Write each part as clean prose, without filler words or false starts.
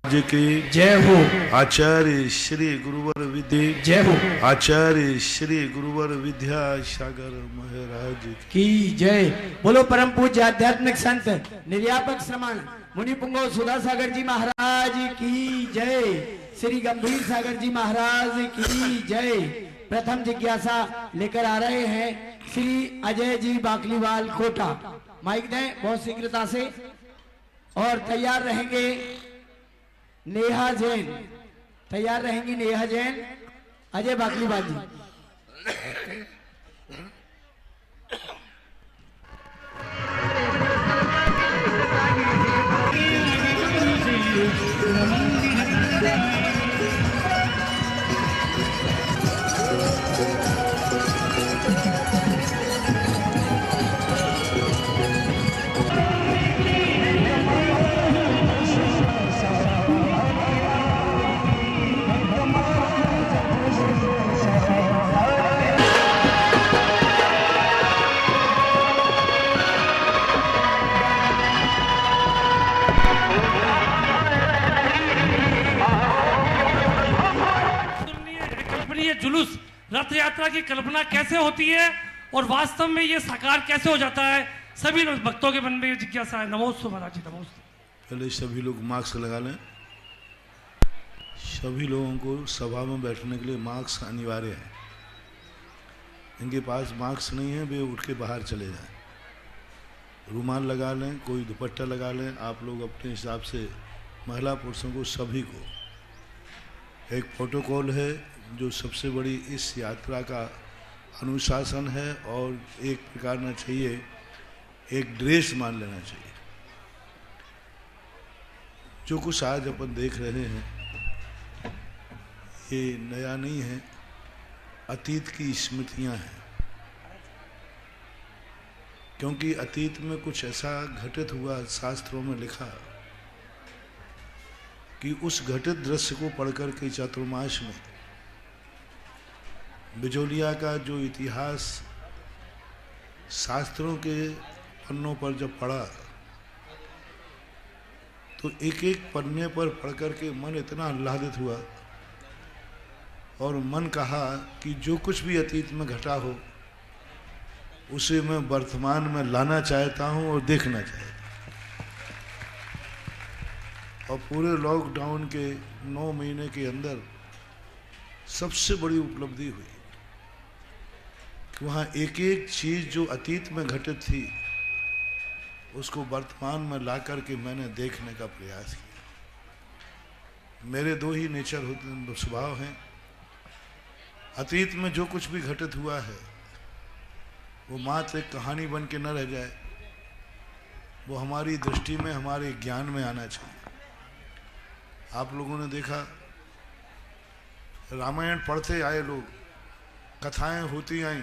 जी की जय हो। आचार्य श्री गुरुवर विद्या जय हो। आचार्य श्री गुरुवर विद्यासागर महाराज की जय। बोलो परम पूज्य आध्यात्मिक संत निर्यापक श्रमण मुनि पुंगव सुधा सागर जी महाराज की जय। श्री गंभीर सागर जी महाराज की जय। प्रथम जिज्ञासा लेकर आ रहे हैं श्री अजय जी बाकलीवाल कोटा। माइक दें बहुत शीघ्रता से। और तैयार रहेंगे नेहा जैन, तैयार रहेंगी नेहा जैन, अजय बाकलीवाल जी। जुलूस रथ यात्रा की कल्पना कैसे होती है और वास्तव में ये साकार कैसे हो जाता है, सभी लोग भक्तों के मन में ये जिज्ञासा है। नमोस्तु महाराज जी, नमोस्तु। पहले सभी लोग मास्क लगा लें। सभी लोगों को सभा में बैठने के लिए मास्क अनिवार्य है। इनके पास मास्क नहीं है, वे उठ के बाहर चले जाएं। रुमाल लगा लें, कोई दुपट्टा लगा लें। आप लोग अपने हिसाब से महिला पुरुषों को सभी को एक प्रोटोकॉल है जो सबसे बड़ी इस यात्रा का अनुशासन है और एक प्रकार ना चाहिए, एक ड्रेस मान लेना चाहिए। जो कुछ आज अपन देख रहे हैं ये नया नहीं है, अतीत की स्मृतियां हैं। क्योंकि अतीत में कुछ ऐसा घटित हुआ, शास्त्रों में लिखा कि उस घटित दृश्य को पढ़कर के चातुर्मास में बिजोलिया का जो इतिहास शास्त्रों के पन्नों पर जब पढ़ा तो एक एक पन्ने पर पढ़कर के मन इतना आह्लादित हुआ और मन कहा कि जो कुछ भी अतीत में घटा हो उसे मैं वर्तमान में लाना चाहता हूं और देखना चाहता हूं। और पूरे लॉकडाउन के 9 महीने के अंदर सबसे बड़ी उपलब्धि हुई कि वहाँ एक एक चीज जो अतीत में घटित थी उसको वर्तमान में ला करके मैंने देखने का प्रयास किया। मेरे दो ही नेचर होते, स्वभाव हैं। अतीत में जो कुछ भी घटित हुआ है वो मात्र एक कहानी बन के न रह जाए, वो हमारी दृष्टि में, हमारे ज्ञान में आना चाहिए। आप लोगों ने देखा रामायण पढ़ते आए लोग, कथाएं होती आई।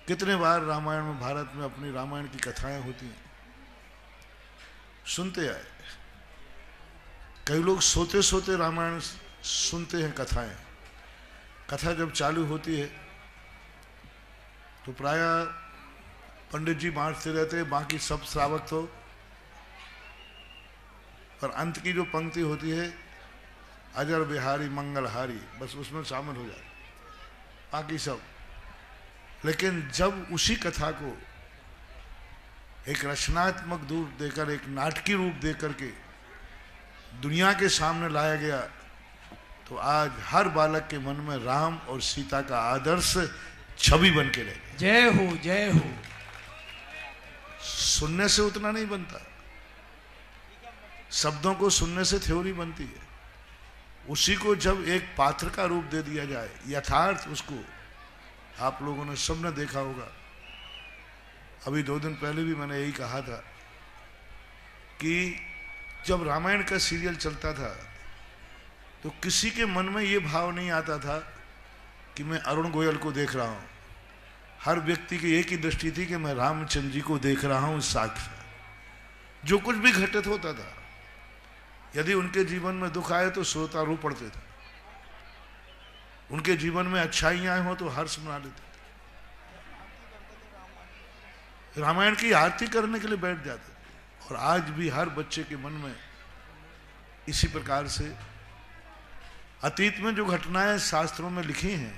कितने बार रामायण में, भारत में अपनी रामायण की कथाएं होती हैं, सुनते आए। कई लोग सोते सोते रामायण सुनते हैं कथाएं। कथा जब चालू होती है तो प्राय पंडित जी बांटते रहते हैं, बाकी सब श्रावक तो, पर अंत की जो पंक्ति होती है अजर बिहारी मंगलहारी, बस उसमें शामिल हो जाए बाकी सब। लेकिन जब उसी कथा को एक रचनात्मक रूप देकर, एक नाटकीय रूप देकर के दुनिया के सामने लाया गया तो आज हर बालक के मन में राम और सीता का आदर्श छवि बन के रह गया। जय हो, जय हो। सुनने से उतना नहीं बनता, शब्दों को सुनने से थ्योरी बनती है। उसी को जब एक पात्र का रूप दे दिया जाए, यथार्थ उसको, आप लोगों ने सबने देखा होगा। अभी 2 दिन पहले भी मैंने यही कहा था कि जब रामायण का सीरियल चलता था तो किसी के मन में ये भाव नहीं आता था कि मैं अरुण गोयल को देख रहा हूं। हर व्यक्ति की एक ही दृष्टि थी कि मैं रामचंद्र जी को देख रहा हूं साक्षात। जो कुछ भी घटित होता था, यदि उनके जीवन में दुख आए तो श्रोता रो पड़ते थे, उनके जीवन में अच्छाइयां हो तो हर्ष मना लेते थे, रामायण की आरती करने के लिए बैठ जाते थे। और आज भी हर बच्चे के मन में इसी प्रकार से अतीत में जो घटनाएं शास्त्रों में लिखी हैं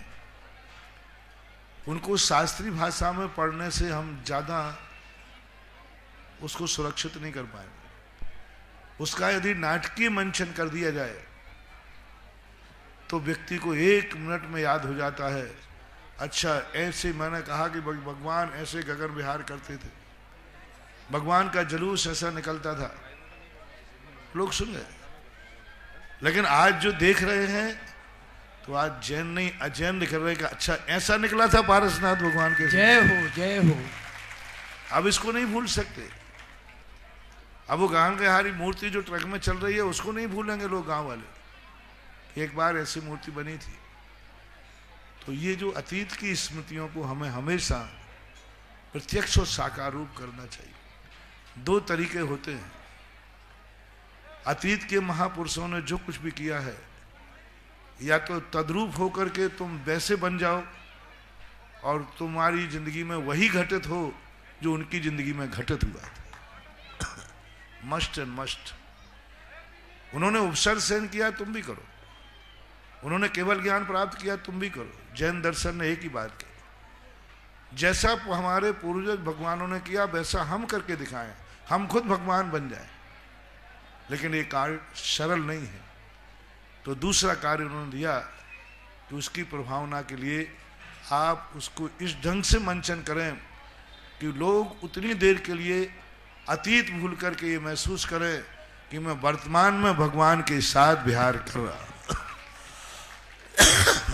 उनको शास्त्रीय भाषा में पढ़ने से हम ज़्यादा उसको सुरक्षित नहीं कर पाएंगे। उसका यदि नाटकीय मंचन कर दिया जाए तो व्यक्ति को 1 मिनट में याद हो जाता है, अच्छा ऐसे मैंने कहा कि भगवान ऐसे गगन विहार करते थे, भगवान का जुलूस ऐसा निकलता था, लोग सुन गए। लेकिन आज जो देख रहे हैं तो आज जैन नहीं अजैन निकल रहे कि अच्छा ऐसा निकला था पारसनाथ भगवान के। जय हो जय हो। अब इसको नहीं भूल सकते। अब वो गगन विहारी मूर्ति जो ट्रक में चल रही है उसको नहीं भूलेंगे लोग गांव वाले, एक बार ऐसी मूर्ति बनी थी। तो ये जो अतीत की स्मृतियों को हमें हमेशा प्रत्यक्ष और साकार रूप करना चाहिए। 2 तरीके होते हैं। अतीत के महापुरुषों ने जो कुछ भी किया है या तो तद्रूप होकर के तुम वैसे बन जाओ और तुम्हारी जिंदगी में वही घटित हो जो उनकी जिंदगी में घटित हुआ था। Must and must. उन्होंने उपसर्ग सहन किया, तुम भी करो। उन्होंने केवल ज्ञान प्राप्त किया, तुम भी करो। जैन दर्शन ने एक ही बात की, जैसा हमारे पूर्वज भगवानों ने किया वैसा हम करके दिखाएं, हम खुद भगवान बन जाएं। लेकिन ये कार्य सरल नहीं है। तो दूसरा कार्य उन्होंने दिया कि उसकी प्रभावना के लिए आप उसको इस ढंग से मंचन करें कि लोग उतनी देर के लिए अतीत भूल करके ये महसूस करें कि मैं वर्तमान में भगवान के साथ विहार कर रहा।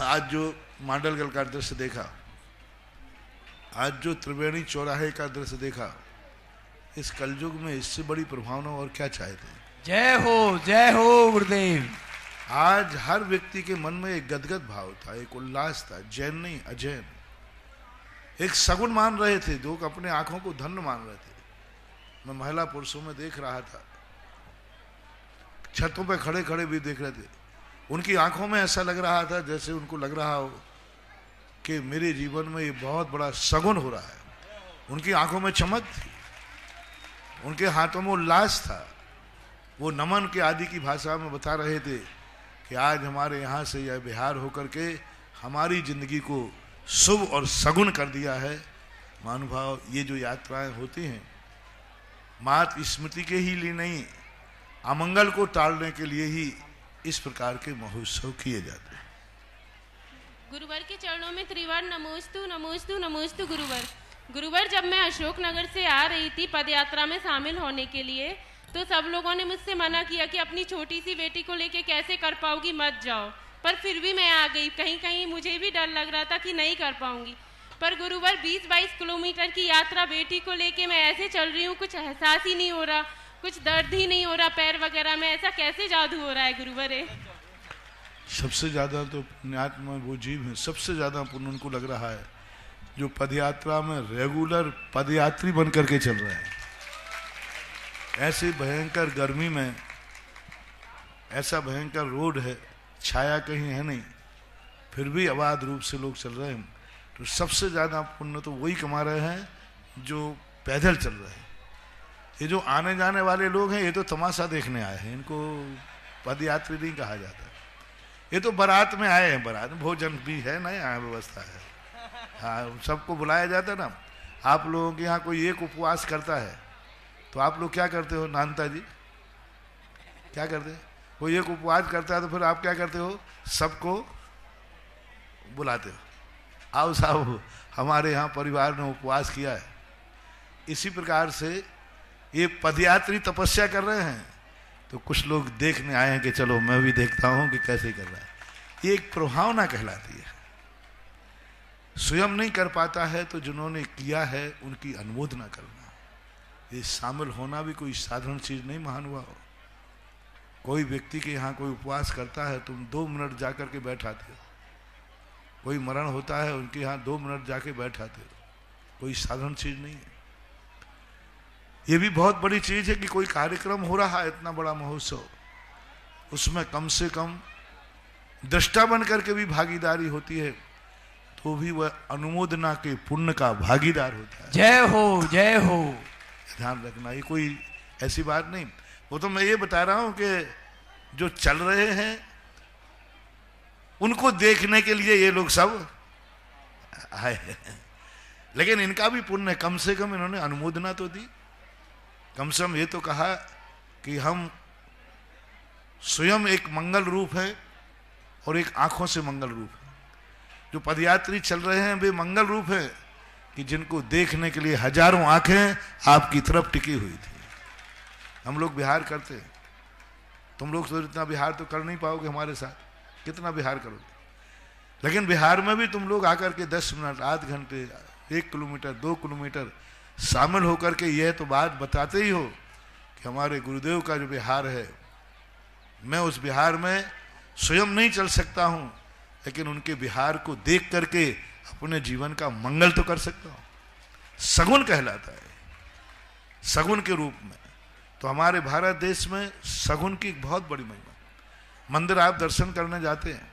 आज जो मांडलगढ़ का दृश्य देखा, आज जो त्रिवेणी चौराहे का दृश्य देखा, इस कलयुग में इससे बड़ी प्रभावना और क्या चाहते हैं। जय हो गुरुदेव। आज हर व्यक्ति के मन में एक गदगद भाव था, एक उल्लास था। जैन नहीं अजैन एक सगुन मान रहे थे, जो अपने आंखों को धन्य मान रहे थे। मैं महिला पुरुषों में देख रहा था, छतों पे खड़े खड़े भी देख रहे थे। उनकी आंखों में ऐसा लग रहा था जैसे उनको लग रहा हो कि मेरे जीवन में ये बहुत बड़ा सगुन हो रहा है। उनकी आंखों में चमक थी, उनके हाथों में उल्लास था। वो नमन के आदि की भाषा में बता रहे थे कि आज हमारे यहाँ से यह विहार होकर के हमारी जिंदगी को शुभ और सगुन कर दिया है। महानुभाव, ये जो यात्राएं होती हैं मात्र स्मृति के ही लिए नहीं, अमंगल को टालने के लिए ही इस प्रकार के महोत्सव किए जाते हैं। गुरुवर के चरणों में त्रिवार नमोस्तु नमोस्तु नमोस्तु गुरुवर। गुरुवर, जब मैं अशोकनगर से आ रही थी पदयात्रा में शामिल होने के लिए, तो सब लोगों ने मुझसे मना किया कि अपनी छोटी सी बेटी को लेके कैसे कर पाओगी, मत जाओ। पर फिर भी मैं आ गई। कहीं कहीं मुझे भी डर लग रहा था कि नहीं कर पाऊंगी। पर गुरुवर, 20-22 किलोमीटर की यात्रा बेटी को लेके मैं ऐसे चल रही हूँ, कुछ एहसास ही नहीं हो रहा, कुछ दर्द ही नहीं हो रहा पैर वगैरह में। ऐसा कैसे जादू हो रहा है गुरुवर? सबसे ज्यादा तो पुण्यात्मा वो जीव है, सबसे ज्यादा पुण्य उनको लग रहा है जो पदयात्रा में रेगुलर पदयात्री बन करके चल रहे हैं। ऐसी भयंकर गर्मी में ऐसा भयंकर रोड है, छाया कहीं है नहीं, फिर भी अबाध रूप से लोग चल रहे हैं। तो सबसे ज्यादा पुण्य तो वही कमा रहे हैं जो पैदल चल रहे हैं। ये जो आने जाने वाले लोग हैं ये तो तमाशा देखने आए हैं, इनको पदयात्री नहीं कहा जाता। ये तो बारात में आए हैं, बारात में भोजन भी है ना, यहाँ व्यवस्था है। हाँ, सबको बुलाया जाता है ना। आप लोगों के यहाँ कोई एक उपवास करता है तो आप लोग क्या करते हो? नानता जी क्या करते हैं? कोई एक उपवास करता है तो फिर आप क्या करते हो? सबको बुलाते हो, आओ साहब हमारे यहाँ परिवार ने उपवास किया है। इसी प्रकार से ये पदयात्री तपस्या कर रहे हैं तो कुछ लोग देखने आए हैं कि चलो मैं भी देखता हूं कि कैसे कर रहा है। ये एक प्रभावना कहलाती है। स्वयं नहीं कर पाता है तो जिन्होंने किया है उनकी अनुमोदना करना, ये शामिल होना भी कोई साधारण चीज नहीं। महानुभाव, कोई व्यक्ति के यहाँ कोई उपवास करता है, तुम 2 मिनट जाकर के बैठाते हो। कोई मरण होता है, उनके यहाँ 2 मिनट जाके बैठाते हो। कोई साधारण चीज नहीं है। ये भी बहुत बड़ी चीज है कि कोई कार्यक्रम हो रहा है, इतना बड़ा महोत्सव, उसमें कम से कम दृष्टा बन करके भी भागीदारी होती है तो भी वह अनुमोदना के पुण्य का भागीदार होता है। जय हो जय हो। ध्यान रखना, ये कोई ऐसी बात नहीं। वो तो मैं ये बता रहा हूं कि जो चल रहे हैं उनको देखने के लिए ये लोग सब आए हैं। लेकिन इनका भी पुण्य, कम से कम इन्होंने अनुमोदना तो दी, कम से कम ये तो कहा कि हम स्वयं एक मंगल रूप है और एक आंखों से मंगल रूप है। जो पदयात्री चल रहे हैं वे मंगल रूप है कि जिनको देखने के लिए हजारों आंखें आपकी तरफ टिकी हुई थी। हम लोग बिहार करते हैं, तुम लोग तो इतना बिहार तो कर नहीं पाओगे हमारे साथ, कितना बिहार करोगे। लेकिन बिहार में भी तुम लोग आकर के 10 मिनट, आध घंटे, 1 किलोमीटर, 2 किलोमीटर शामिल होकर के यह तो बात बताते ही हो कि हमारे गुरुदेव का जो बिहार है, मैं उस बिहार में स्वयं नहीं चल सकता हूं, लेकिन उनके बिहार को देख करके अपने जीवन का मंगल तो कर सकता हूं। सगुन कहलाता है, सगुन के रूप में। तो हमारे भारत देश में सगुन की एक बहुत बड़ी महिमा। मंदिर आप दर्शन करने जाते हैं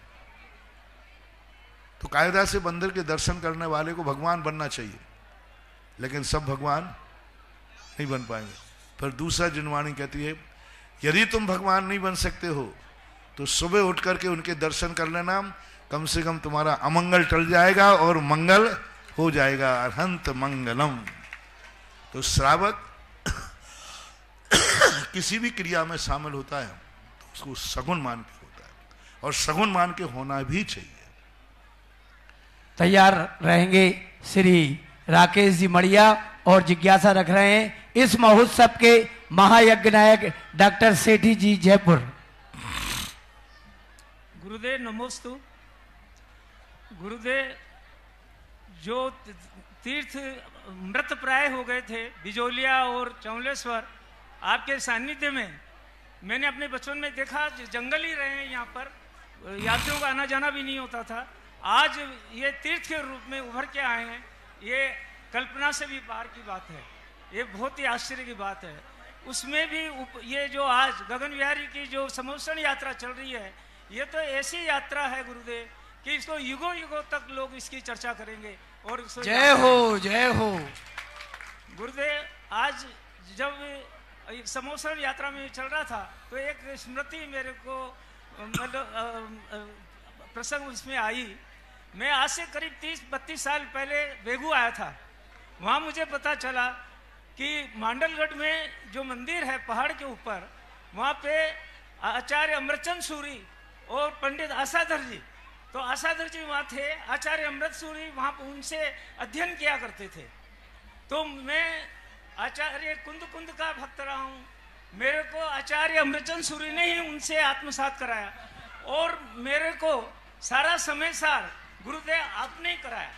तो कायदा से मंदिर के दर्शन करने वाले को भगवान बनना चाहिए, लेकिन सब भगवान नहीं बन पाएंगे। फिर दूसरा जिनवाणी कहती है, यदि तुम भगवान नहीं बन सकते हो तो सुबह उठ करके उनके दर्शन कर लेना, कम से कम तुम्हारा अमंगल टल जाएगा और मंगल हो जाएगा। अरहंत मंगलम। तो श्रावक किसी भी क्रिया में शामिल होता है तो उसको सगुन मान के होता है, और सगुन मान के होना भी चाहिए। तैयार रहेंगे श्री राकेश जी मड़िया और जिज्ञासा रख रहे हैं इस महोत्सव के महायज्ञ नायक डॉक्टर सेठी जी जयपुर। गुरुदेव नमोस्तु। गुरुदेव जो तीर्थ मृत प्राय हो गए थे बिजोलिया और चौलेश्वर, आपके सानिध्य में मैंने अपने बचपन में देखा, जंगल ही रहे हैं यहाँ पर, यात्रियों का आना जाना भी नहीं होता था। आज ये तीर्थ के रूप में उभर के आए हैं, ये कल्पना से भी पार की बात है, ये बहुत ही आश्चर्य की बात है। उसमें भी ये जो आज गगन विहारी की जो समोषण यात्रा चल रही है, ये तो ऐसी यात्रा है गुरुदेव कि इसको युगों युगों तक लोग इसकी चर्चा करेंगे। और जय हो, जय हो गुरुदेव। आज जब समोषण यात्रा में चल रहा था तो एक स्मृति मेरे को मतलब प्रसंग उसमें आई। मैं आज से करीब 30-32 साल पहले बेगू आया था। वहाँ मुझे पता चला कि मांडलगढ़ में जो मंदिर है पहाड़ के ऊपर, वहाँ पे आचार्य अमृतचंद सूरी और पंडित आसाधर जी, तो आसाधर जी वहाँ थे, आचार्य अमृत सूरी वहाँ पर उनसे अध्ययन किया करते थे। तो मैं आचार्य कुंद का भक्त रहा हूँ। मेरे को आचार्य अमृतचंद सूरी ने ही उनसे आत्मसात कराया, और मेरे को सारा समय सार गुरुदेव आपने ही कराया।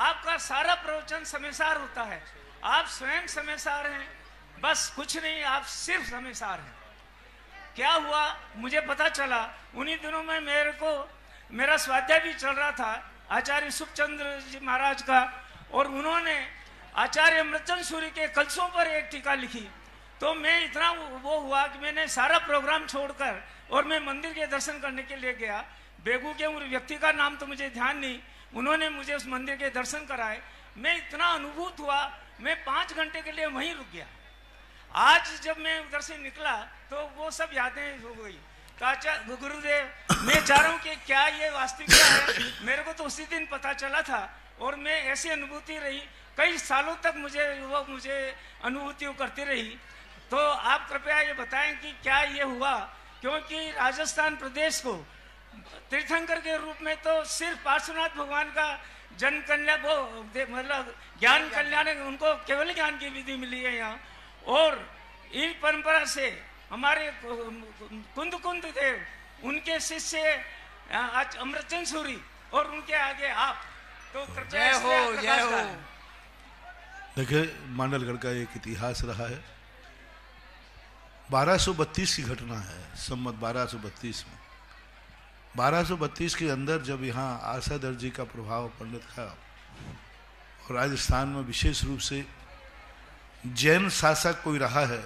आपका सारा प्रवचन समय सार होता है, आप स्वयं समय सार हैं, बस कुछ नहीं, आप सिर्फ समय सार हैं। क्या हुआ मुझे पता चला, उन्हीं दिनों में मेरे को मेरा स्वाध्याय भी चल रहा था आचार्य सुखचंद्र जी महाराज का, और उन्होंने आचार्य अमृतचंद सूरी के कलशों पर एक टीका लिखी। तो मैं इतना वो हुआ कि मैंने सारा प्रोग्राम छोड़कर और मैं मंदिर के दर्शन करने के लिए गया। बेगू के उन व्यक्ति का नाम तो मुझे ध्यान नहीं, उन्होंने मुझे उस मंदिर के दर्शन कराए। मैं इतना अनुभूत हुआ, मैं 5 घंटे के लिए वहीं रुक गया। आज जब मैं उधर से निकला तो वो सब यादें हो गई। तो गुरुदेव मैं चाह रहा हूँ कि क्या ये वास्तविकता है, मेरे को तो उसी दिन पता चला था, और मैं ऐसी अनुभूति रही कई सालों तक, मुझे अनुभूतियों करती रही। तो आप कृपया ये बताएं कि क्या ये हुआ, क्योंकि राजस्थान प्रदेश को तीर्थंकर के रूप में तो सिर्फ पार्श्वनाथ भगवान का जन कल्याण, वो मतलब ज्ञान कल्याण, उनको केवल ज्ञान की विधि मिली है यहाँ। और इन परंपरा से हमारे कुंद देव, उनके शिष्य अमृतचंद सूरी, और उनके आगे आप, तो जय हो, जय हो। देखिए मांडलगढ़ का एक इतिहास रहा है। 1232 की घटना है, संवत 1232 में। 1232 के अंदर जब यहाँ आसाधर जी का प्रभाव पंडित का, और राजस्थान में विशेष रूप से जैन शासक कोई रहा है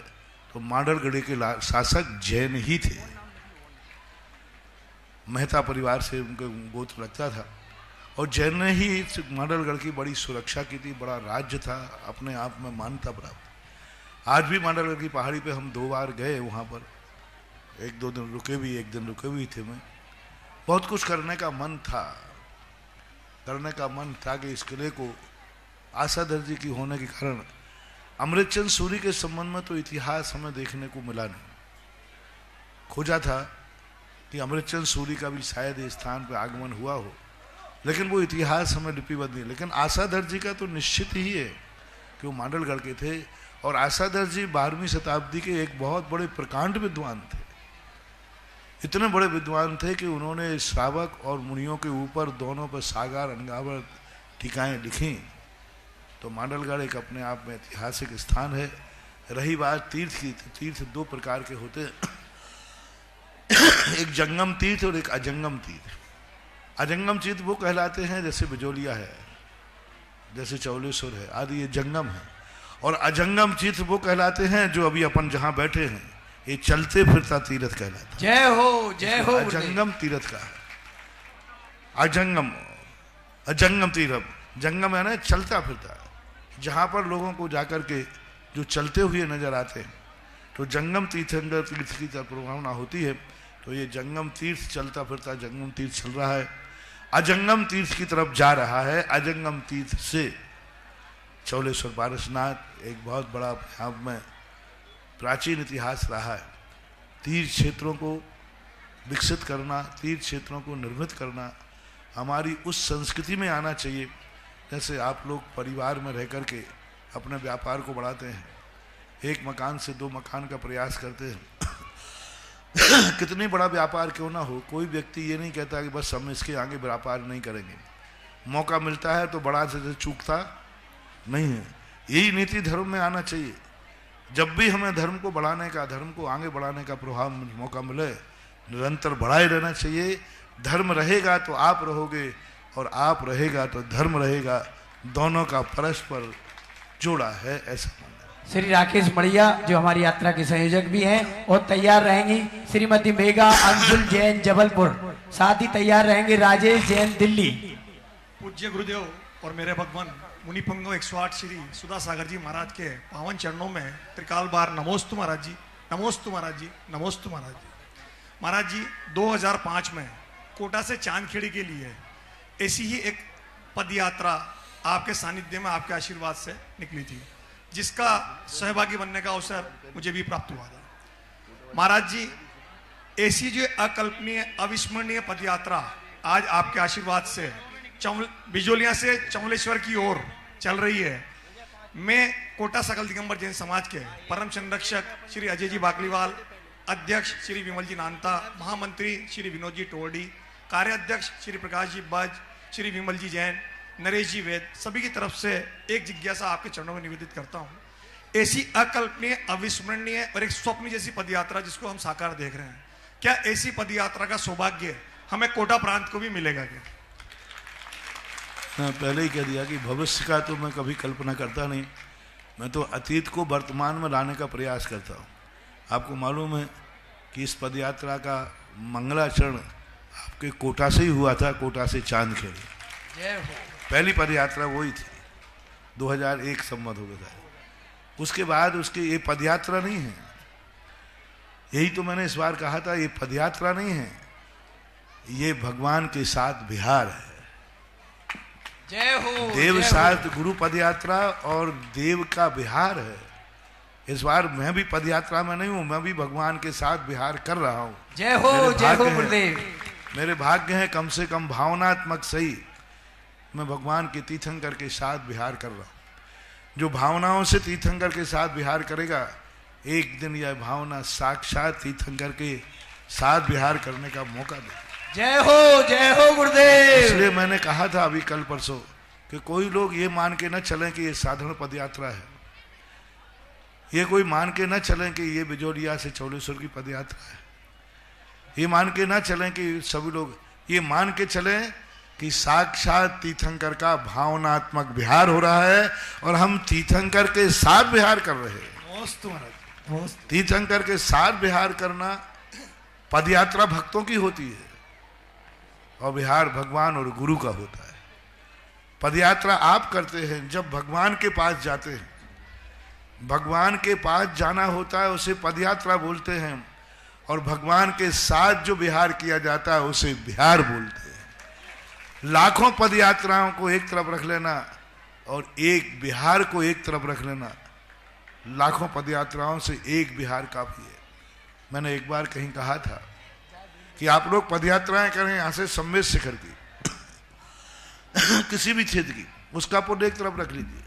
तो मांडलगढ़ के शासक जैन ही थे। मेहता परिवार से उनका गोत्र लगता था, और जैन ने ही मांडलगढ़ की बड़ी सुरक्षा की थी, बड़ा राज्य था, अपने आप में मान्यता प्राप्त। आज भी मांडलगढ़ की पहाड़ी पे हम 2 बार गए वहाँ पर, एक दो दिन रुके भी, एक दिन रुके भी थे। मैं बहुत कुछ करने का मन था कि इस किले को आशा दर्जी की होने के कारण अमृतचंद सूरी के संबंध में तो इतिहास हमें देखने को मिला नहीं। खोजा था कि अमृतचंद सूरी का भी शायद इस स्थान पर आगमन हुआ हो, लेकिन वो इतिहास हमें लिपिबद्ध नहीं। लेकिन आशा दर्जी का तो निश्चित ही है कि वो मांडलगढ़ के थे, और आशा दर्जी 12वीं शताब्दी के एक बहुत बड़े प्रकांड विद्वान थे। इतने बड़े विद्वान थे कि उन्होंने श्रावक और मुनियों के ऊपर दोनों पर सागार अनगावर टीकाएँ लिखी। तो मांडलगढ़ एक अपने आप में ऐतिहासिक स्थान है। रही बात तीर्थ की, तो तीर्थ दो प्रकार के होते हैं, एक जंगम तीर्थ और एक अजंगम तीर्थ। अजंगम तीर्थ वो कहलाते हैं जैसे बिजोलिया है, जैसे चौलेश्वर है आदि, ये जंगम है। और अजंगम तीर्थ वो कहलाते हैं जो अभी अपन जहां बैठे हैं, ये चलते फिरता तीर्थ कहलाता है। जय हो जय हो। अजंगम तीर्थ का है अजंगम तीर्थ। जंगम है ना चलता फिरता, जहां पर लोगों को जाकर के जो चलते हुए नजर आते हैं, तो जंगम तीर्थंकर तीर्थ की तरफ प्रभावना होती है। तो ये जंगम तीर्थ चलता फिरता जंगम तीर्थ चल रहा है, अजंगम तीर्थ की तरफ जा रहा है। अजंगम तीर्थ से चौलेश्वर पारसनाथ एक बहुत बड़ा अपने आप में प्राचीन इतिहास रहा है। तीर्थ क्षेत्रों को विकसित करना, तीर्थ क्षेत्रों को निर्मित करना हमारी उस संस्कृति में आना चाहिए। जैसे आप लोग परिवार में रह कर के अपने व्यापार को बढ़ाते हैं, एक मकान से 2 मकान का प्रयास करते हैं। कितनी बड़ा व्यापार क्यों ना हो, कोई व्यक्ति ये नहीं कहता कि बस हम इसके आगे व्यापार नहीं करेंगे। मौका मिलता है तो बड़ा से चूकता नहीं है। यही नीति धर्म में आना चाहिए। जब भी हमें धर्म को बढ़ाने का, धर्म को आगे बढ़ाने का प्रभाव मौका मिले, निरंतर बढ़ाए रहना चाहिए। धर्म रहेगा तो आप रहोगे, और आप रहेगा तो धर्म रहेगा। दोनों का परस्पर जोड़ा है, ऐसा मानना। श्री राकेश मड़िया जो हमारी यात्रा के संयोजक भी हैं और तैयार रहेंगी श्रीमती मेघा अंजुल जैन जबलपुर, साथ ही तैयार रहेंगे राजेश जैन दिल्ली। पूज्य गुरुदेव और मेरे भगवान मुनि पुंगव 108 श्री सुधा सागर जी महाराज के पावन चरणों में त्रिकाल बार नमोस्तु महाराज जी, नमोस्तु महाराज जी, नमोस्तु महाराज जी। महाराज जी 2005 में कोटा से चांदखेड़ी के लिए ऐसी ही एक पद यात्रा आपके सानिध्य में, आपके आशीर्वाद से निकली थी, जिसका सहभागी बनने का अवसर मुझे भी प्राप्त हुआ था। महाराज जी ऐसी जो अकल्पनीय अविस्मरणीय पदयात्रा आज आपके आशीर्वाद से बिजोलिया से चौलेश्वर की ओर चल रही है। मैं कोटा सकल दिगंबर जैन समाज के परम संरक्षक श्री अजय जी बाकलीवाल, अध्यक्ष श्री विमल जी नानता, महामंत्री श्री विनोद जी टोरडी, कार्याध्यक्ष श्री प्रकाश जी बज, श्री विमल जी जैन, नरेश जी वेद, सभी की तरफ से एक जिज्ञासा आपके चरणों में निवेदित करता हूं। ऐसी अकल्पनीय अविस्मरणीय और एक स्वप्न जैसी पदयात्रा जिसको हम साकार देख रहे हैं, क्या ऐसी पदयात्रा का सौभाग्य हमें कोटा प्रांत को भी मिलेगा क्या? मैं पहले ही कह दिया कि भविष्य का तो मैं कभी कल्पना करता नहीं, मैं तो अतीत को वर्तमान में लाने का प्रयास करता हूँ। आपको मालूम है कि इस पदयात्रा का मंगलाचरण आपके कोटा से ही हुआ था, कोटा से चांदखेड़ी। पहली पदयात्रा वही थी, 2001 संवत हो गया था। उसके बाद उसकी ये पदयात्रा नहीं है, यही तो मैंने इस बार कहा था, ये पदयात्रा नहीं है, ये भगवान के साथ विहार है। जय हो। देव साथ गुरु पदयात्रा और देव का विहार है। इस बार मैं भी पदयात्रा में नहीं हूं, मैं भी भगवान के साथ विहार कर रहा हूं। जय हो जय हो गुरुदेव। मेरे भाग्य है कम से कम भावनात्मक सही, मैं भगवान के तीर्थंकर के साथ विहार कर रहा हूं। जो भावनाओं से तीर्थंकर के साथ विहार करेगा, एक दिन यह भावना साक्षात तीर्थंकर के साथ विहार करने का मौका दे। जय हो गुरुदेव। इसलिए मैंने कहा था अभी कल परसों कि कोई लोग ये मान के न चलें कि ये साधारण पदयात्रा है, ये कोई मान के न चलें कि ये बिजोलिया से चौलेश्वर की पदयात्रा है, ये मान के न चलें कि सभी लोग ये मान के चलें कि साक्षात तीर्थंकर का भावनात्मक विहार हो रहा है और हम तीर्थंकर के साथ विहार कर रहे हैं। तीर्थंकर के साथ विहार करना पदयात्रा भक्तों की होती है और विहार भगवान और गुरु का होता है। पदयात्रा आप करते हैं जब भगवान के पास जाते हैं। भगवान के पास जाना होता है, उसे पदयात्रा बोलते हैं। और भगवान के साथ जो विहार किया जाता है उसे विहार बोलते हैं। लाखों पद यात्राओं को एक तरफ रख लेना और एक विहार को एक तरफ रख लेना, लाखों पद यात्राओं से एक विहार काफी है। मैंने एक बार कहीं कहा था कि आप लोग पद यात्राएं करें यहां से सम्मेद शिखर की किसी भी क्षेत्र की, उसका पुण्य एक तरफ रख लीजिए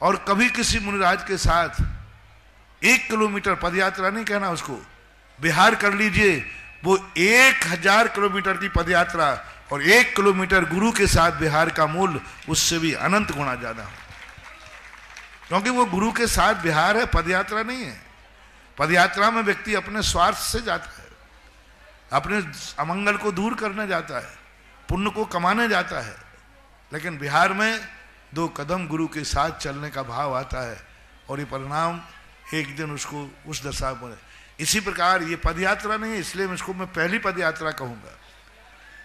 और कभी किसी मुनिराज के साथ 1 किलोमीटर पद यात्रा नहीं कहना, उसको विहार कर लीजिए। वो 1000 किलोमीटर की पद यात्रा और 1 किलोमीटर गुरु के साथ विहार का मूल्य उससे भी अनंत गुना ज्यादा है, क्योंकि वो गुरु के साथ विहार है, पद यात्रा नहीं है। पद यात्रा में व्यक्ति अपने स्वार्थ से जाता है, अपने अमंगल को दूर करने जाता है, पुण्य को कमाने जाता है, लेकिन विहार में 2 कदम गुरु के साथ चलने का भाव आता है और ये परिणाम एक दिन उसको उस दशा पर। इसी प्रकार ये पदयात्रा नहीं है, इसलिए मैं इसको पहली पदयात्रा कहूंगा।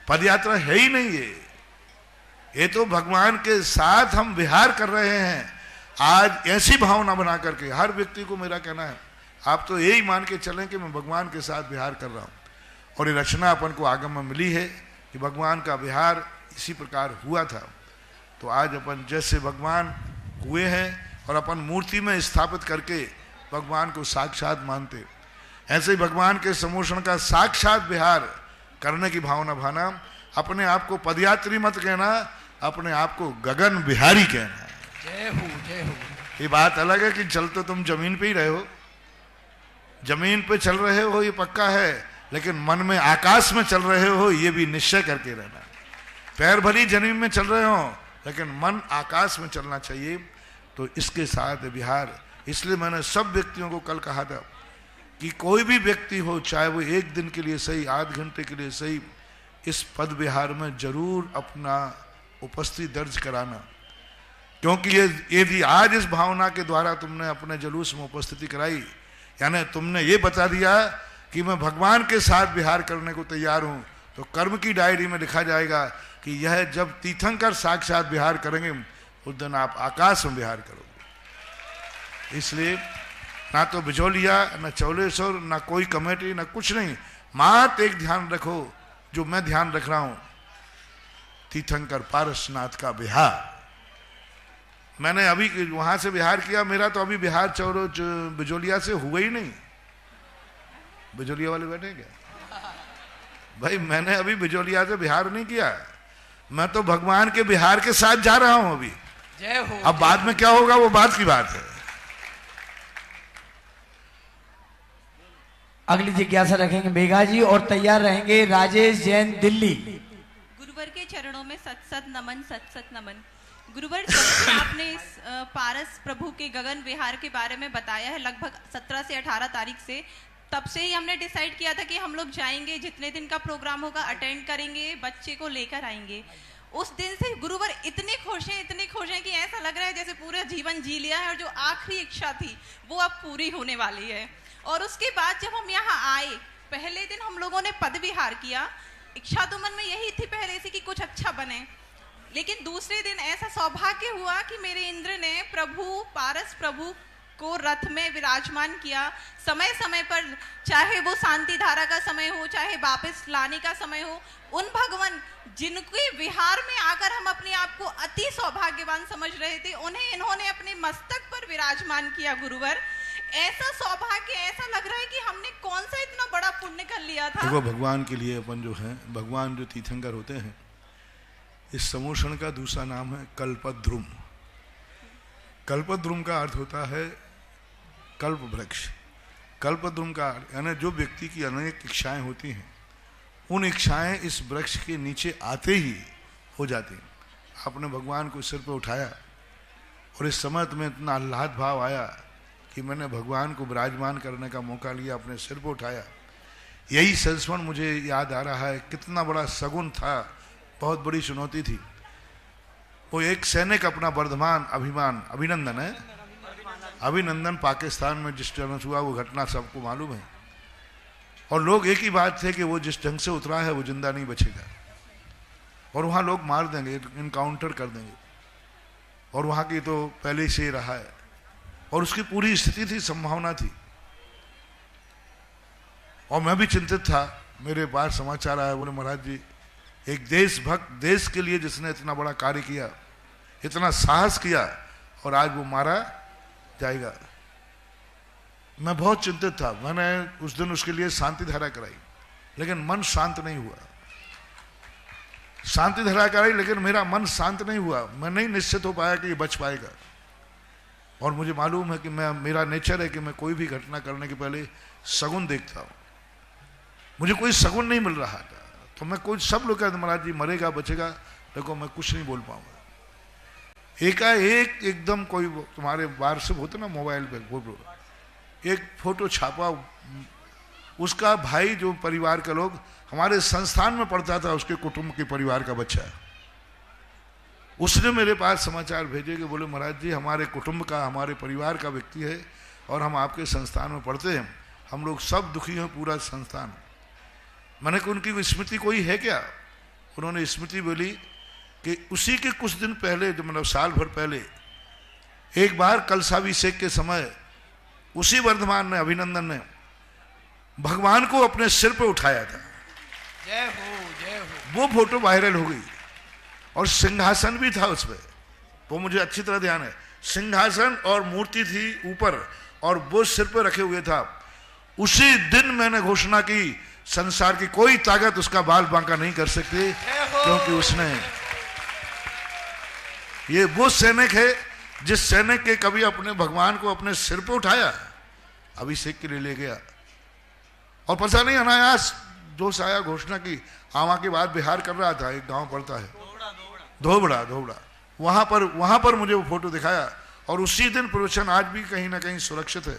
पदयात्रा है ही नहीं ये तो भगवान के साथ हम विहार कर रहे हैं। आज ऐसी भावना बना करके हर व्यक्ति को मेरा कहना है, आप तो यही मान के चलें कि मैं भगवान के साथ विहार कर रहा हूं। और ये रचना अपन को आगम में मिली है कि भगवान का विहार इसी प्रकार हुआ था। तो आज अपन जैसे भगवान हुए हैं और अपन मूर्ति में स्थापित करके भगवान को साक्षात मानते, ऐसे ही भगवान के समोषण का साक्षात विहार करने की भावना भाना। अपने आप को पदयात्री मत कहना, अपने आप को गगन विहारी कहना। जय हो जय हो। ये बात अलग है कि चल तो तुम जमीन पे ही रहे हो, जमीन पे चल रहे हो ये पक्का है, लेकिन मन में आकाश में चल रहे हो ये भी निश्चय करके रहना। पैर भली जमीन में चल रहे हो लेकिन मन आकाश में चलना चाहिए। तो इसके साथ विहार, इसलिए मैंने सब व्यक्तियों को कल कहा था कि कोई भी व्यक्ति हो, चाहे वो 1 दिन के लिए सही, आध घंटे के लिए सही, इस पद विहार में जरूर अपना उपस्थिति दर्ज कराना। क्योंकि ये यदि आज इस भावना के द्वारा तुमने अपने जुलूस में उपस्थिति कराई, यानी तुमने ये बता दिया कि मैं भगवान के साथ विहार करने को तैयार हूं, तो कर्म की डायरी में लिखा जाएगा कि यह जब तीर्थंकर साक्षात विहार करेंगे उस दिन आप आकाश में विहार करोगे। इसलिए ना तो बिजोलिया, ना चौलेश्वर, ना कोई कमेटी, ना कुछ नहीं, मात्र एक ध्यान रखो जो मैं ध्यान रख रहा हूं, तीर्थंकर पारसनाथ का विहार। मैंने अभी वहां से विहार किया, मेरा तो अभी विहार चौरो बिजोलिया से हुआ ही नहीं। बिजोलिया वाले बैठे क्या भाई? मैंने अभी बिजोलिया से विहार नहीं किया, मैं तो भगवान के विहार के साथ जा रहा हूं अभी। जय हो। अब बाद में क्या होगा वो बात की बात है। अगली जिज्ञासा रखेंगे बेगा जी और तैयार रहेंगे राजेश जैन दिल्ली। गुरुवर के चरणों में सत सत नमन, सत सत नमन। गुरुवर, जब से आपने इस पारस प्रभु के गगन विहार के बारे में बताया है, लगभग 17 से 18 तारीख से, तब से ही हमने डिसाइड किया था कि हम लोग जाएंगे, जितने दिन का प्रोग्राम होगा अटेंड करेंगे, बच्चे को लेकर आएंगे। उस दिन से गुरुवर इतने खुश हैं कि ऐसा लग रहा है जैसे पूरा जीवन जी लिया है और जो आखिरी इच्छा थी वो अब पूरी होने वाली है। और उसके बाद जब हम यहाँ आए, पहले दिन हम लोगों ने पद विहार किया। इच्छा तो मन में यही थी पहले से कि कुछ अच्छा बने, लेकिन दूसरे दिन ऐसा सौभाग्य हुआ कि मेरे इंद्र ने पारस प्रभु को रथ में विराजमान किया। समय समय पर, चाहे वो शांति धारा का समय हो, चाहे वापस लाने का समय हो, उन भगवान जिनके विहार में आकर हम अपने आप को अति सौभाग्यवान समझ रहे थे, उन्हें इन्होंने अपने मस्तक पर विराजमान किया। गुरुवर, ऐसा सौभाग्य, ऐसा लग रहा है कि हमने कौन सा इतना बड़ा पुण्य कर लिया था। देखो, भगवान के लिए अपन जो है, भगवान जो तीर्थंकर होते हैं, इस समोषण का दूसरा नाम है कल्पद्रुम। कल्पद्रुम का अर्थ होता है कल्प वृक्ष। कल्पद्रुम का यानी जो व्यक्ति की अनेक इच्छाएं होती हैं, उन इच्छाएं इस वृक्ष के नीचे आते ही हो जाती हैं। आपने भगवान को सिर पे उठाया और इस समय में इतना आह्लाद भाव आया कि मैंने भगवान को विराजमान करने का मौका लिया, अपने सिर पे उठाया। यही संस्मरण मुझे याद आ रहा है, कितना बड़ा सगुन था, बहुत बड़ी चुनौती थी। वो एक सैनिक अपना वर्धमान अभिनंदन है, अभिनंदन पाकिस्तान में जिस तरह से हुआ वो घटना सबको मालूम है। और लोग एक ही बात थे कि वो जिस ढंग से उतरा है वो जिंदा नहीं बचेगा और वहाँ लोग मार देंगे, इनकाउंटर कर देंगे। और वहाँ की तो पहले से ही रहा है और उसकी पूरी स्थिति थी, संभावना थी। और मैं भी चिंतित था। मेरे पास समाचार आया, बोले महाराज जी एक देशभक्त, देश के लिए जिसने इतना बड़ा कार्य किया, इतना साहस किया, और आज वो मारा जाएगा। मैं बहुत चिंतित था। मैंने उस दिन उसके लिए शांति धारा कराई, लेकिन मन शांत नहीं हुआ। शांति धारा कराई, लेकिन मेरा मन शांत नहीं हुआ। मैं नहीं निश्चित हो पाया कि ये बच पाएगा। और मुझे मालूम है कि मेरा नेचर है कि मैं कोई भी घटना करने के पहले शगुन देखता हूँ। मुझे कोई शगुन नहीं मिल रहा था, तो मैं कोई, सब लोग कहते महाराज जी मरेगा बचेगा, देखो मैं कुछ नहीं बोल पाऊंगा। एकाएक एकदम कोई तुम्हारे व्हाट्सएप होते ना मोबाइल पे फोटो, एक फोटो छापा, उसका भाई जो परिवार के लोग हमारे संस्थान में पढ़ता था, उसके कुटुंब के परिवार का बच्चा, उसने मेरे पास समाचार भेजे कि बोले महाराज जी हमारे कुटुंब का, हमारे परिवार का व्यक्ति है और हम आपके संस्थान में पढ़ते हैं, हम लोग सब दुखी हैं, पूरा संस्थान। मैंने कहा उनकी स्मृति कोई है क्या? उन्होंने स्मृति बोली कि उसी के कुछ दिन पहले, जो मतलब साल भर पहले, एक बार कलशाभिषेक के समय उसी वर्धमान ने, अभिनंदन ने भगवान को अपने सिर पे उठाया था। जय हो जय हो। वो फोटो वायरल हो गई और सिंहासन भी था उसमें, वो मुझे अच्छी तरह ध्यान है। सिंहासन और मूर्ति थी ऊपर और वो सिर पे रखे हुए था। उसी दिन मैंने घोषणा की संसार की कोई ताकत उसका बाल बांका नहीं कर सकती, क्योंकि उसने, ये वो सैनिक है जिस सैनिक के कभी अपने भगवान को अपने सिर पे उठाया, अभिषेक के लिए ले गया, और पता नहीं अनायास दोष आया, घोषणा की। आवा के बाद बिहार कर रहा था, एक गांव पड़ता है धोबड़ा, वहां पर मुझे वो फोटो दिखाया। और उसी दिन प्रवचन आज भी कहीं ना कहीं सुरक्षित है,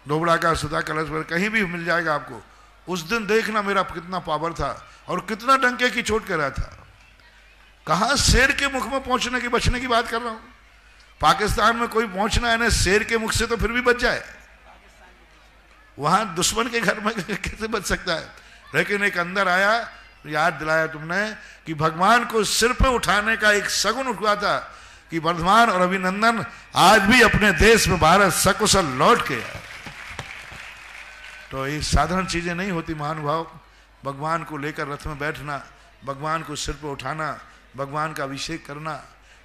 धोबड़ा का सुधा कलश पर कहीं भी मिल जाएगा आपको। उस दिन देखना मेरा कितना पावर था और कितना डंके की चोट कर रहा था। कहां शेर के मुख में पहुंचने की, बचने की बात कर रहा हूं। पाकिस्तान में कोई पहुंचना है ना शेर के मुख से तो फिर भी बच जाए, वहां दुश्मन के घर में कैसे बच सकता है? लेकिन एक अंदर आया, याद दिलाया तुमने कि भगवान को सिर पे उठाने का एक सगुन उठा था कि वर्धमान और अभिनंदन आज भी अपने देश में भारत सकुशल लौट के आए। तो ये साधारण चीजें नहीं होती महानुभाव। भगवान को लेकर रथ में बैठना, भगवान को सिर पे उठाना, भगवान का अभिषेक करना,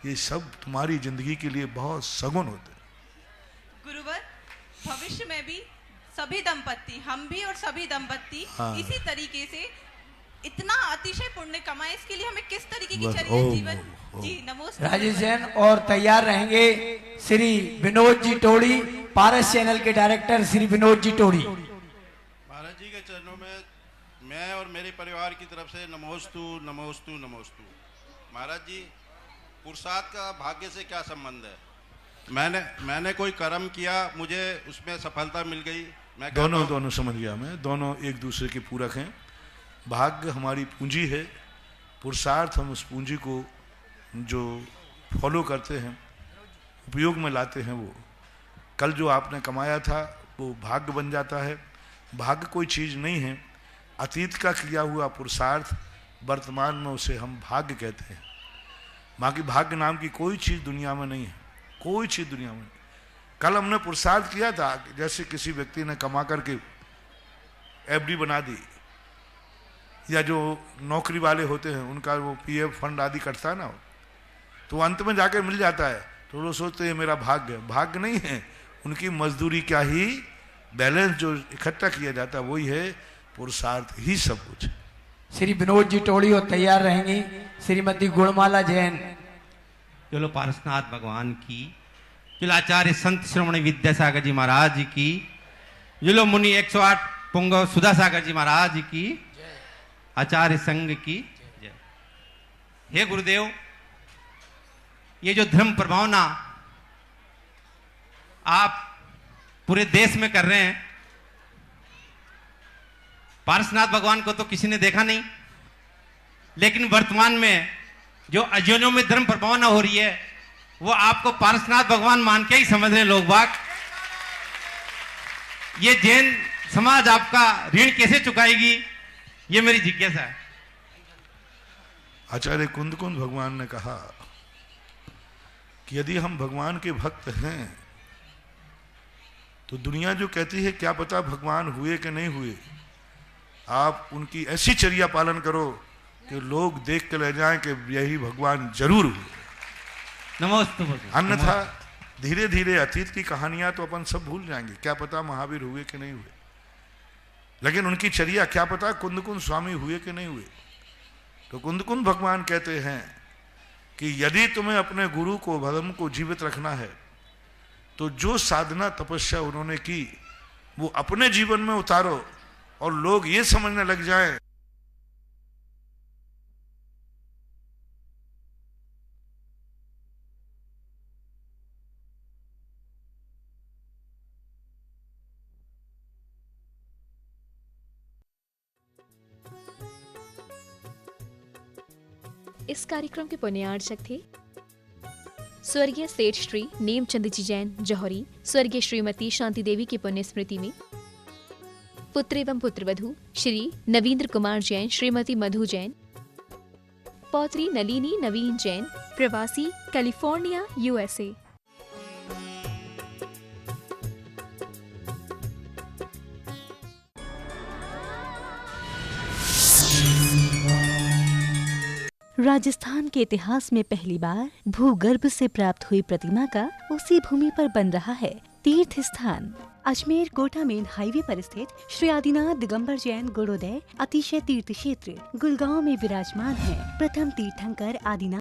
ये सब तुम्हारी जिंदगी के लिए बहुत सगुन होते हैं। गुरुवर, भविष्य में भी सभी दंपत्ति, हम भी और सभी दंपत्ति इसी तरीके से इतना अतिशय पुण्य कमाए, इसके लिए हमें किस तरीके की चर्या जीवन जी। नमस्ते राजेश जैन। और तैयार रहेंगे श्री विनोद जी टोड़ी, पारस चैनल के डायरेक्टर श्री विनोद जी टोड़ी। महाराज जी के चरणों में मैं और मेरे परिवार की तरफ से नमोस्तु नमोस्तु नमोस्तु। महाराज जी, पुरुषार्थ का भाग्य से क्या संबंध है? मैंने कोई कर्म किया, मुझे उसमें सफलता मिल गई। मैं दोनों समझ गया मैं, दोनों एक दूसरे के पूरक हैं। भाग्य हमारी पूंजी है, पुरुषार्थ हम उस पूंजी को जो फॉलो करते हैं, उपयोग में लाते हैं। वो कल जो आपने कमाया था वो भाग्य बन जाता है। भाग्य कोई चीज़ नहीं है, अतीत का किया हुआ पुरुषार्थ वर्तमान में उसे हम भाग्य कहते हैं। बाकी भाग्य नाम की कोई चीज़ दुनिया में नहीं है, कोई चीज़ दुनिया में। कल हमने पुरुषार्थ किया था, जैसे किसी व्यक्ति ने कमा करके एफडी बना दी, या जो नौकरी वाले होते हैं उनका वो पीएफ फंड आदि कटता है ना, तो अंत में जाकर मिल जाता है, तो लोग सोचते हैं मेरा भाग्य। भाग्य नहीं है, उनकी मजदूरी का ही बैलेंस जो इकट्ठा किया जाता है वही है, पुरुषार्थ ही सब कुछ। श्री विनोद जी टोड़ी और तैयार रहेंगी श्रीमती गुणमाला जैन। चलो पारसनाथ भगवान की, चलो आचार्य संत श्रोमणी विद्यासागर जी महाराज की, चलो मुनि 108 पुंगव सुधा सागर जी महाराज की, आचार्य संघ की जय। हे गुरुदेव, ये जो धर्म प्रभावना आप पूरे देश में कर रहे हैं, पारसनाथ भगवान को तो किसी ने देखा नहीं, लेकिन वर्तमान में जो अजैनों में धर्म प्रभावना हो रही है वो आपको पारसनाथ भगवान मान के ही समझ रहे लोग बाग। ये जैन समाज आपका ऋण कैसे चुकाएगी, ये मेरी जिज्ञासा है। आचार्य कुंदकुंद भगवान ने कहा कि यदि हम भगवान के भक्त हैं तो दुनिया जो कहती है क्या पता भगवान हुए कि नहीं हुए, आप उनकी ऐसी चर्या पालन करो कि लोग देख के ले जाएं कि यही भगवान जरूर हुए। नमोस्तु अन्यथा धीरे धीरे अतीत की कहानियां तो अपन सब भूल जाएंगे। क्या पता महावीर हुए कि नहीं हुए, लेकिन उनकी चर्या क्या पता कुंदकुंद स्वामी हुए कि नहीं हुए। तो कुंदकुंद भगवान कहते हैं कि यदि तुम्हें अपने गुरु को धर्म को जीवित रखना है तो जो साधना तपस्या उन्होंने की वो अपने जीवन में उतारो और लोग ये समझने लग जाएं इस कार्यक्रम के पुण्यार्चक थे स्वर्गीय सेठ श्री नेमचंद जी जैन जौहरी, स्वर्गीय श्रीमती शांति देवी की पुण्य स्मृति में पुत्र एवं पुत्रवधू श्री नवींद्र कुमार जैन, श्रीमती मधु जैन, पौत्री नलिनी नवीन जैन, प्रवासी कैलिफोर्निया USA। राजस्थान के इतिहास में पहली बार भूगर्भ से प्राप्त हुई प्रतिमा का उसी भूमि पर बन रहा है तीर्थ स्थान। अजमेर कोटा मेन हाईवे पर स्थित श्री आदिनाथ दिगंबर जैन गुणोदय अतिशय तीर्थ क्षेत्र गुड़गांव में विराजमान है। प्रथम तीर्थंकर आदिनाथ